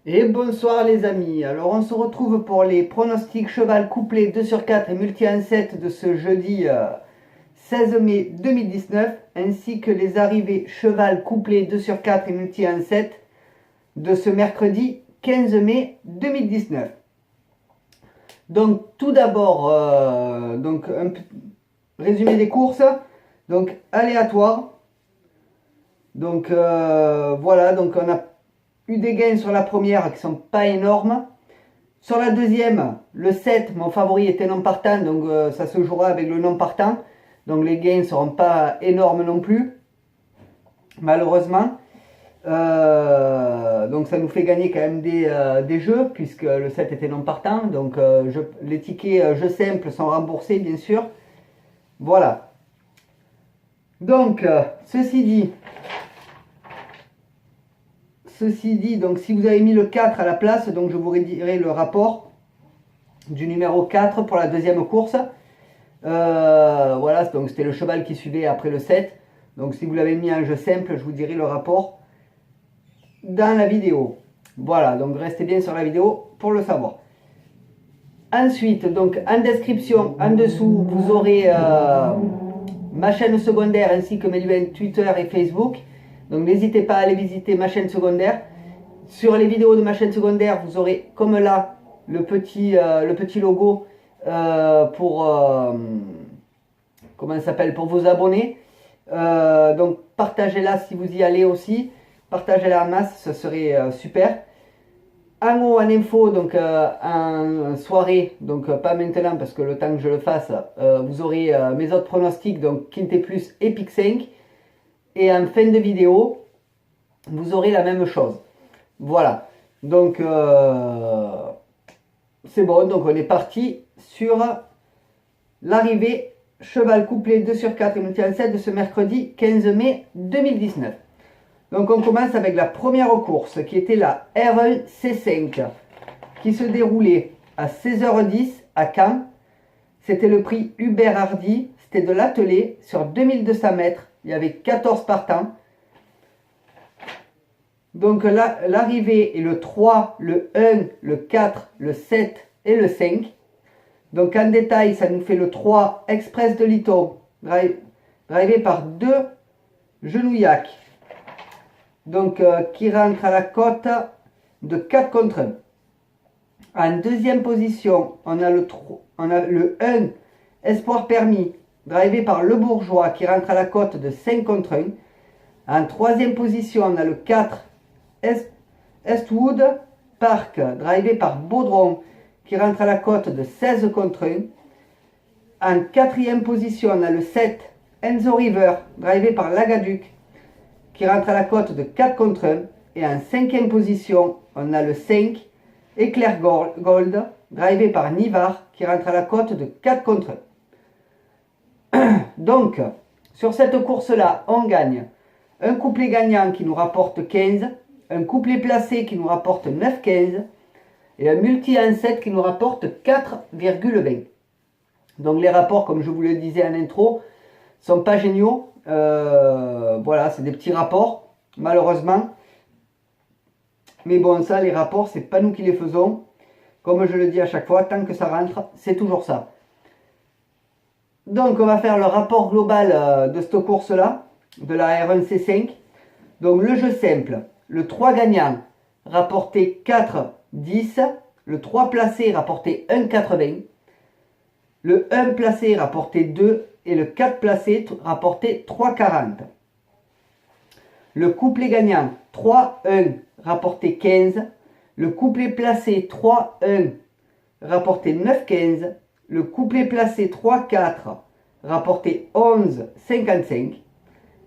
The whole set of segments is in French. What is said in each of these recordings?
Et bonsoir les amis, alors on se retrouve pour les pronostics cheval couplé 2 sur 4 et multi 1-7 de ce jeudi 16 mai 2019, ainsi que les arrivées cheval couplé 2 sur 4 et multi 1-7 de ce mercredi 15 mai 2019. Donc tout d'abord, un résumé des courses, donc aléatoire. Donc voilà, donc on a eu des gains sur la première qui sont pas énormes. Sur la deuxième, le 7, mon favori était non partant, donc ça se jouera avec le non partant. Donc les gains ne seront pas énormes non plus, malheureusement. Donc ça nous fait gagner quand même des jeux, puisque le 7 était non partant. Donc les tickets jeux simples sont remboursés, bien sûr. Voilà. Donc, ceci dit, donc si vous avez mis le 4 à la place, donc je vous redirai le rapport du numéro 4 pour la deuxième course. Voilà, donc c'était le cheval qui suivait après le 7. Donc si vous l'avez mis en jeu simple, je vous dirai le rapport dans la vidéo. Voilà, donc restez bien sur la vidéo pour le savoir. Ensuite, donc en description, en dessous, vous aurez ma chaîne secondaire ainsi que mes liens Twitter et Facebook. Donc n'hésitez pas à aller visiter ma chaîne secondaire. Sur les vidéos de ma chaîne secondaire, vous aurez comme là le petit logo pour comment ça s'appelle, pour vous abonner. Donc partagez-la si vous y allez aussi. Partagez-la en masse, ce serait super. En haut en info, donc en soirée, donc pas maintenant parce que le temps que je le fasse, vous aurez mes autres pronostics, donc Quintet Plus et Pic 5. Et en fin de vidéo, vous aurez la même chose. Voilà. Donc c'est bon, donc on est parti sur l'arrivée cheval couplé 2 sur 4 et multi 7 de ce mercredi 15 mai 2019. Donc on commence avec la première course qui était la R1 C5 qui se déroulait à 16h10 à Caen. C'était le prix Hubert Hardy, c'était de l'attelé sur 2200 mètres. Il y avait 14 partants. Donc l'arrivée est le 3, le 1, le 4, le 7 et le 5. Donc en détail, ça nous fait le 3 Express de Liton, drivé par 2 Genouillac. Donc qui rentre à la cote de 4 contre 1. En deuxième position, on a le 1 Espoir Permis, drivé par Le Bourgeois, qui rentre à la cote de 5 contre 1. En troisième position, on a le 4 Estwood Park, drivé par Baudron, qui rentre à la cote de 16 contre 1. En quatrième position, on a le 7 Enzo River, drivé par Lagaduc, qui rentre à la cote de 4 contre 1. Et en cinquième position, on a le 5 Éclair Gold, drivé par Nivard, qui rentre à la cote de 4 contre 1. Donc, sur cette course-là, on gagne un couplet gagnant qui nous rapporte 15, un couplet placé qui nous rapporte 9,15 et un multi 1-7 qui nous rapporte 4,20. Donc les rapports, comme je vous le disais en intro, sont pas géniaux. Voilà, c'est des petits rapports, malheureusement. Mais bon, ça, les rapports, c'est pas nous qui les faisons. Comme je le dis à chaque fois, tant que ça rentre, c'est toujours ça. Donc on va faire le rapport global de cette course-là, de la R1C5. Donc le jeu simple, le 3 gagnant rapporté 4,10, le 3 placé rapporté 1,80, le 1 placé rapporté 2 et le 4 placé rapporté 3,40. Le couplet gagnant 3,1 rapporté 15, le couplet placé 3,1 rapporté 9,15, le couplet placé 3,4 rapporté 11,55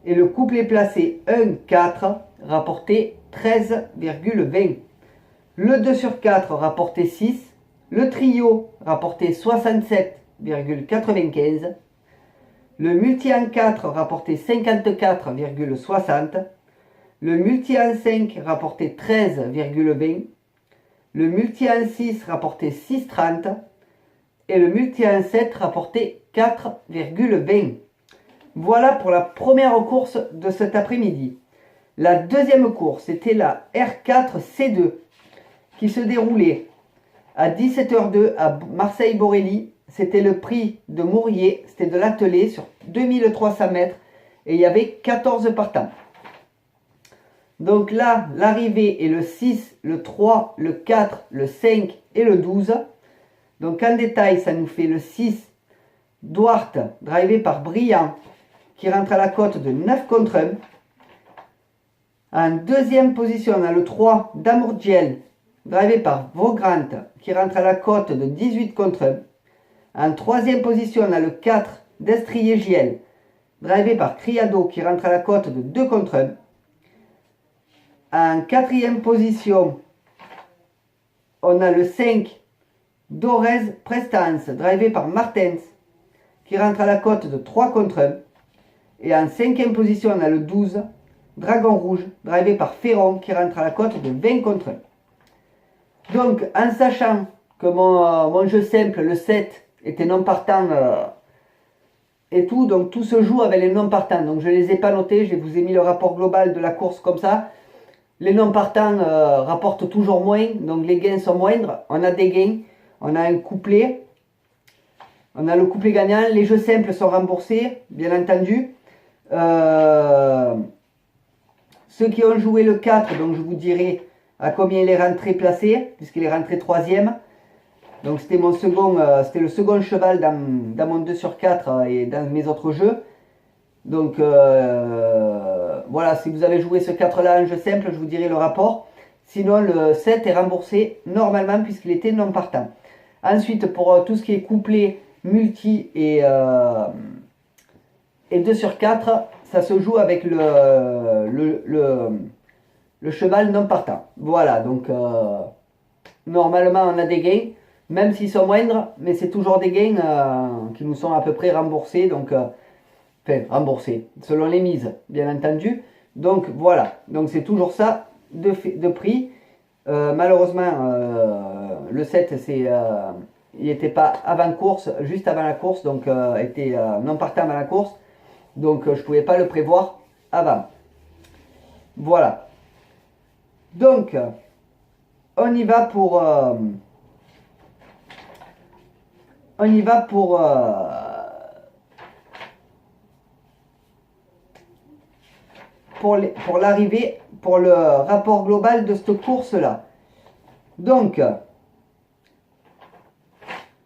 et le couplet placé 1,4 rapporté 13,20. Le 2 sur 4 rapporté 6, le trio rapporté 67,95, le multi en 4 rapporté 54,60, le multi en 5 rapporté 13,20, le multi en 6 rapporté 6,30 et le multi en 7 rapporté 4,20. Voilà pour la première course de cet après-midi. La deuxième course était la R4C2 qui se déroulait à 17h02 à Marseille-Borelli. C'était le prix de Mourier, c'était de l'attelé sur 2300 mètres et il y avait 14 partants. Donc là, l'arrivée est le 6, le 3, le 4, le 5 et le 12. Donc en détail, ça nous fait le 6, Duarte, drivé par Briand, qui rentre à la cote de 9 contre 1. En deuxième position, on a le 3, Damourgiel, drivé par Vauggrant, qui rentre à la cote de 18 contre 1. En troisième position, on a le 4, Destrier-Giel, drivé par Criado, qui rentre à la cote de 2 contre 1. En quatrième position, on a le 5, Dorez Prestance, drivé par Martens, qui rentre à la cote de 3 contre 1. Et en cinquième position, on a le 12, Dragon Rouge, drivé par Ferron, qui rentre à la cote de 20 contre 1. Donc, en sachant que mon jeu simple, le 7, était non partant et tout, donc tout se joue avec les non partants. Donc, je ne les ai pas notés, je vous ai mis le rapport global de la course comme ça. Les non partants rapportent toujours moins, donc les gains sont moindres. On a des gains, on a un couplet, on a le couplet gagnant. Les jeux simples sont remboursés, bien entendu. Ceux qui ont joué le 4, donc je vous dirai à combien il est rentré placé, puisqu'il est rentré 3e. Donc c'était c'était le second cheval dans mon 2 sur 4 et dans mes autres jeux. Donc voilà, si vous avez joué ce 4 là en jeu simple, je vous dirai le rapport. Sinon le 7 est remboursé normalement puisqu'il était non partant. Ensuite pour tout ce qui est couplet, multi et 2 sur 4, ça se joue avec le cheval non partant. Voilà, donc normalement on a des gains, même s'ils sont moindres, mais c'est toujours des gains qui nous sont à peu près remboursés. Donc enfin, remboursé, selon les mises, bien entendu. Donc voilà, donc c'est toujours ça de prix. Malheureusement, le 7, il n'était pas avant course, juste avant la course, donc était non partant avant la course. Donc je ne pouvais pas le prévoir avant. Voilà. Donc, on y va pour l'arrivée, pour le rapport global de cette course-là. Donc,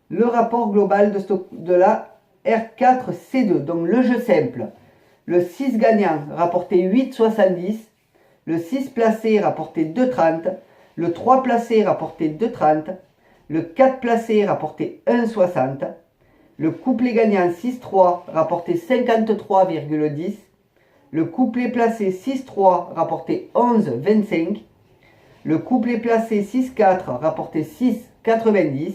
le rapport global de la R4C2, donc le jeu simple. Le 6 gagnant rapportait 8,70. Le 6 placé rapportait 2,30. Le 3 placé rapportait 2,30. Le 4 placé rapportait 1,60. Le couplet gagnant 6-3 rapportait 53,10. Le couplet placé 6-3 rapportait 11,25. Le couplet placé 6-4 rapportait 6,90.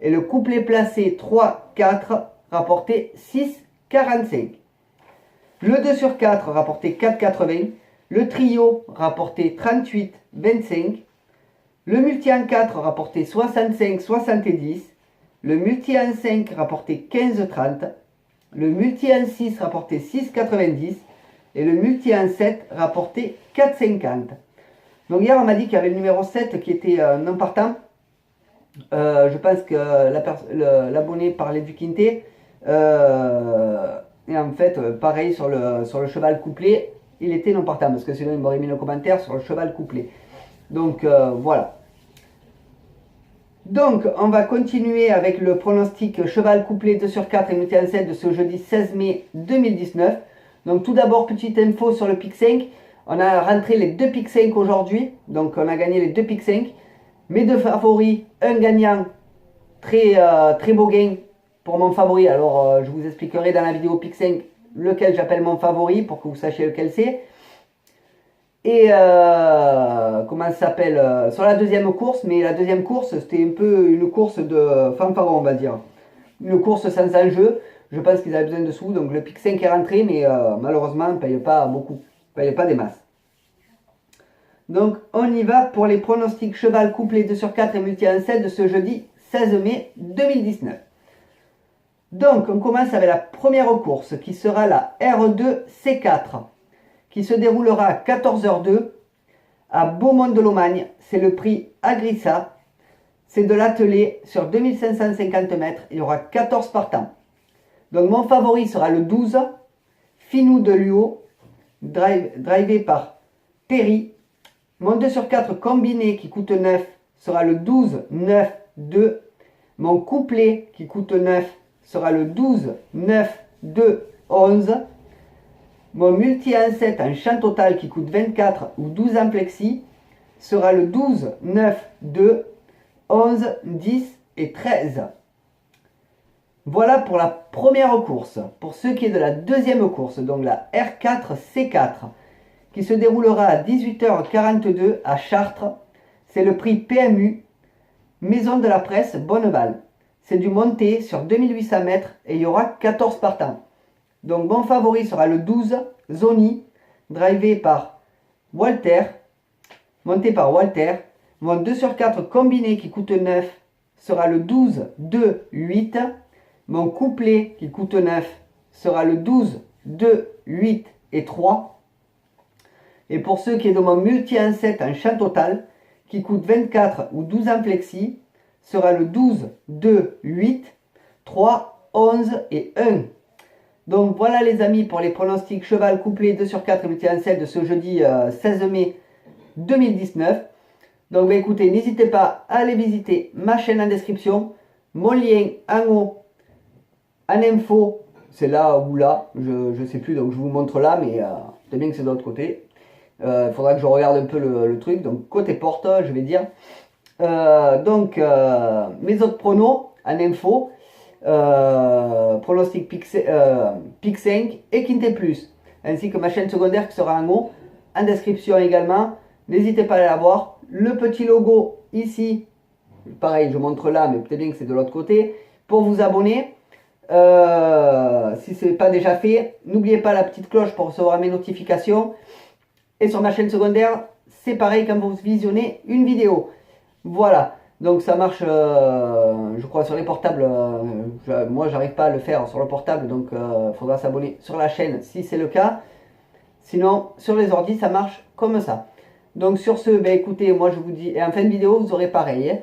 Et le couplet placé 3-4 rapportait 6,45. Le 2 sur 4 rapportait 4,80. Le trio rapportait 38,25. Le multi en 4 rapportait 65,70. Le multi en 5 rapportait 15,30. Le multi en 6 rapportait 6,90. Et le multi en 7 rapportait 4,50. Donc hier on m'a dit qu'il y avait le numéro 7 qui était non partant. Je pense que l'abonné parlait du quintet. Et en fait, pareil sur le cheval couplé, il était non partant. Parce que sinon il m'aurait mis le commentaire sur le cheval couplé. Donc voilà. Donc on va continuer avec le pronostic cheval couplé 2 sur 4 et multi en 7 de ce jeudi 16 mai 2019. Donc tout d'abord, petite info sur le pic 5. On a rentré les 2 pic 5 aujourd'hui. Donc on a gagné les 2 pic 5. Mes 2 favoris, un gagnant, très beau gain pour mon favori. Alors je vous expliquerai dans la vidéo pic 5 lequel j'appelle mon favori pour que vous sachiez lequel c'est. Et comment ça s'appelle sur la deuxième course, mais la deuxième course c'était un peu une course de fanfaron on va dire. Une course sans enjeu. Je pense qu'ils avaient besoin de sous, donc le pic 5 est rentré, mais malheureusement, on ne paye pas beaucoup. On ne paye pas des masses. Donc, on y va pour les pronostics cheval couplé 2 sur 4 et multi en 7 de ce jeudi 16 mai 2019. Donc, on commence avec la première course, qui sera la R2C4, qui se déroulera à 14h02 à Beaumont de Lomagne. C'est le prix Agrissa. C'est de l'attelé sur 2550 mètres. Il y aura 14 partants. Donc mon favori sera le 12. Finou de Luo. Drivé par Terry. Mon 2 sur 4 combiné qui coûte 9 sera le 12, 9, 2. Mon couplet qui coûte 9 sera le 12, 9, 2, 11. Mon multi en 7 en chant total qui coûte 24 ou 12 en plexi sera le 12, 9, 2, 11, 10 et 13. Voilà pour la première course. Pour ce qui est de la deuxième course, donc la R4C4, qui se déroulera à 18h42 à Chartres. C'est le prix PMU, Maison de la Presse Bonneval. C'est du monté sur 2800 mètres et il y aura 14 partants. Donc mon favori sera le 12, Zoni, drivé par Walter, monté par Walter. Mon 2 sur 4 combiné qui coûte 9 sera le 12, 2, 8. Mon couplet qui coûte 9 sera le 12, 2, 8 et 3. Et pour ceux qui est de mon multi en 7 en chant total, qui coûte 24 ou 12 en plexi, sera le 12, 2, 8, 3, 11 et 1. Donc voilà les amis pour les pronostics cheval couplet 2 sur 4 multi en 7 de ce jeudi 16 mai 2019. Donc écoutez, n'hésitez pas à aller visiter ma chaîne en description, mon lien en haut, en info, c'est là ou là, je ne sais plus, donc je vous montre là, mais c'est bien que c'est de l'autre côté. Il faudra que je regarde un peu le truc. Donc côté porte, je vais dire. Mes autres pronos en info. Pronostic Pic 5 et Quintet Plus. Ainsi que ma chaîne secondaire qui sera en haut. En description également. N'hésitez pas à aller la voir. Le petit logo ici. Pareil, je montre là, mais peut-être bien que c'est de l'autre côté. Pour vous abonner. Si ce n'est pas déjà fait. N'oubliez pas la petite cloche pour recevoir mes notifications. Et sur ma chaîne secondaire, c'est pareil quand vous visionnez une vidéo. Voilà, donc ça marche, je crois, sur les portables. Moi, j'arrive pas à le faire sur le portable, donc il faudra s'abonner sur la chaîne si c'est le cas. Sinon, sur les ordis, ça marche comme ça. Donc sur ce, ben, écoutez, moi je vous dis, et en fin de vidéo, vous aurez pareil. Hein.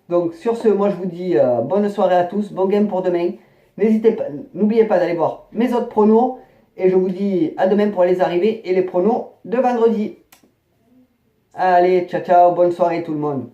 Donc sur ce, moi je vous dis bonne soirée à tous, bon game pour demain. N'hésitez pas, n'oubliez pas d'aller voir mes autres pronos. Et je vous dis à demain pour les arrivées et les pronos de vendredi. Allez, ciao ciao, bonne soirée tout le monde.